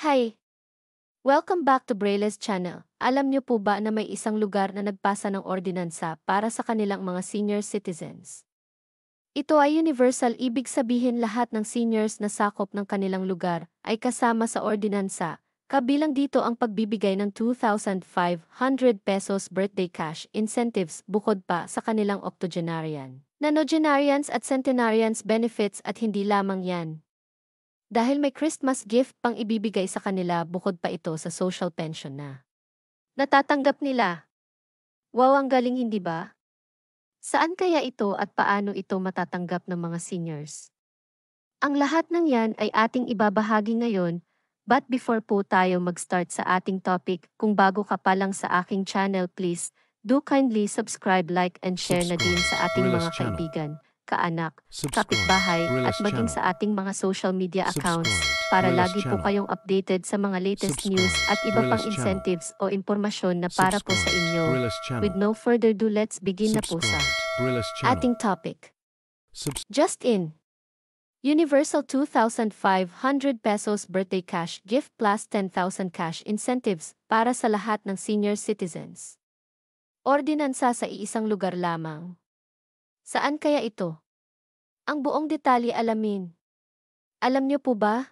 Hi! Welcome back to Braille's channel. Alam niyo po ba na may isang lugar na nagpasa ng ordinansa para sa kanilang mga senior citizens? Ito ay universal, ibig sabihin lahat ng seniors na sakop ng kanilang lugar ay kasama sa ordinansa, kabilang dito ang pagbibigay ng 2,500 pesos birthday cash incentives bukod pa sa kanilang octogenarian, nonagenarians at centenarians benefits at hindi lamang yan. Dahil may Christmas gift pang ibibigay sa kanila bukod pa ito sa social pension na natatanggap nila. Wow, ang galing, hindi ba? Saan kaya ito at paano ito matatanggap ng mga seniors? Ang lahat ng yan ay ating ibabahagi ngayon, but before po tayo mag-start sa ating topic, kung bago ka pa lang sa aking channel, please, do kindly subscribe, like and share na din sa ating mga kaibigan, kaanak, kapitbahay at maging sa ating mga social media accounts para lagi po kayong updated sa mga latest news at iba pang incentives o impormasyon na para po sa inyo. With no further ado, let's begin na po sa ating topic. Just in Universal 2,500 pesos birthday cash gift plus 10,000 cash incentives para sa lahat ng senior citizens. Ordinansa sa iisang lugar lamang. Saan kaya ito? Ang buong detalye alamin. Alam niyo po ba?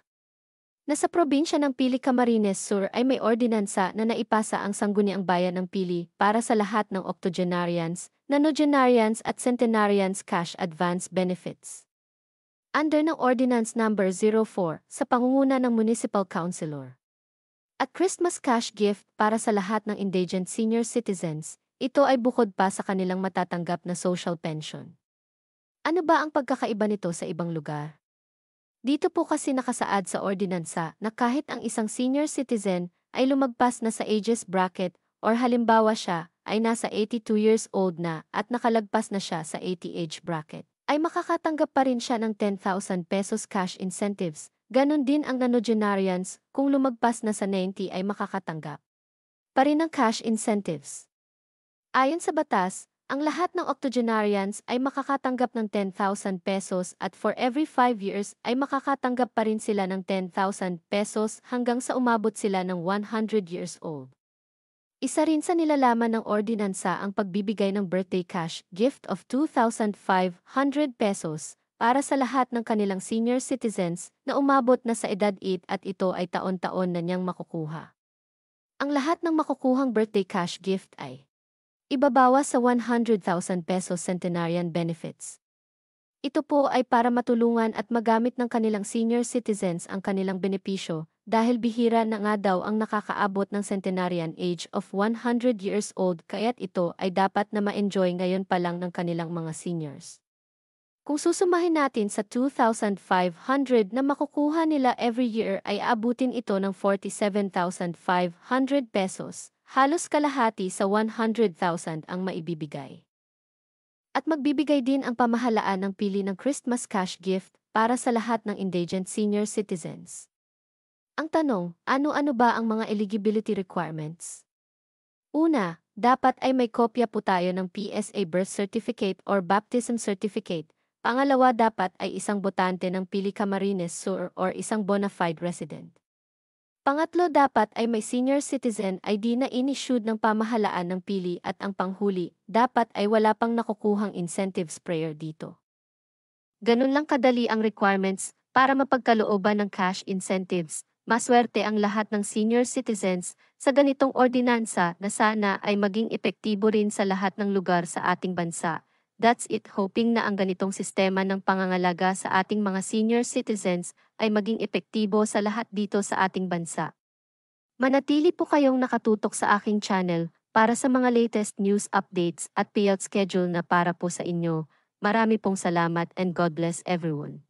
Na sa probinsya ng Pili, Camarines Sur ay may ordinansa na naipasa ang Sangguniang Bayan ng Pili para sa lahat ng octogenarians, nonagenarians at centenarians cash advance benefits. Under ng Ordinance Number 04 sa pangunguna ng Municipal Councilor. At Christmas cash gift para sa lahat ng indigent senior citizens, ito ay bukod pa sa kanilang matatanggap na social pension. Ano ba ang pagkakaiba nito sa ibang lugar? Dito po kasi nakasaad sa ordinansa na kahit ang isang senior citizen ay lumagpas na sa ages bracket or halimbawa siya ay nasa 82 years old na at nakalagpas na siya sa 80 age bracket, ay makakatanggap pa rin siya ng 10,000 pesos cash incentives. Ganon din ang nonagenarians, kung lumagpas na sa 90 ay makakatanggap pa rin ng cash incentives. Ayon sa batas, ang lahat ng octogenarians ay makakatanggap ng 10,000 pesos at for every 5 years ay makakatanggap pa rin sila ng 10,000 pesos hanggang sa umabot sila ng 100 years old. Isa rin sa nilalaman ng ordinansa ang pagbibigay ng birthday cash gift of 2,500 pesos para sa lahat ng kanilang senior citizens na umabot na sa edad 8 at ito ay taon-taon na niyang makukuha. Ang lahat ng makukuhang birthday cash gift ay ibabawas sa 100,000 pesos centenarian benefits. Ito po ay para matulungan at magamit ng kanilang senior citizens ang kanilang benepisyo dahil bihira na nga daw ang nakakaabot ng centenarian age of 100 years old, kaya't ito ay dapat na ma-enjoy ngayon pa lang ng kanilang mga seniors. Kung susumahin natin sa 2,500 na makukuha nila every year ay aabutin ito ng 47,500 pesos. Halos kalahati sa 100,000 ang maibibigay. At magbibigay din ang pamahalaan ng Pili ng Christmas cash gift para sa lahat ng indigent senior citizens. Ang tanong, ano-ano ba ang mga eligibility requirements? Una, dapat ay may kopya po tayo ng PSA birth certificate or baptism certificate. Pangalawa, dapat ay isang botante ng Pili, Camarines Sur or isang bona fide resident. Pangatlo, dapat ay may senior citizen ID na inissued ng pamahalaan ng Pili at ang panghuli, dapat ay wala pang nakukuhang incentives prior dito. Ganun lang kadali ang requirements para mapagkalooban ng cash incentives. Maswerte ang lahat ng senior citizens sa ganitong ordinansa na sana ay maging epektibo rin sa lahat ng lugar sa ating bansa. That's it, hoping na ang ganitong sistema ng pangangalaga sa ating mga senior citizens ay maging epektibo sa lahat dito sa ating bansa. Manatili po kayong nakatutok sa aking channel para sa mga latest news updates at payout schedule na para po sa inyo. Marami pong salamat and God bless everyone.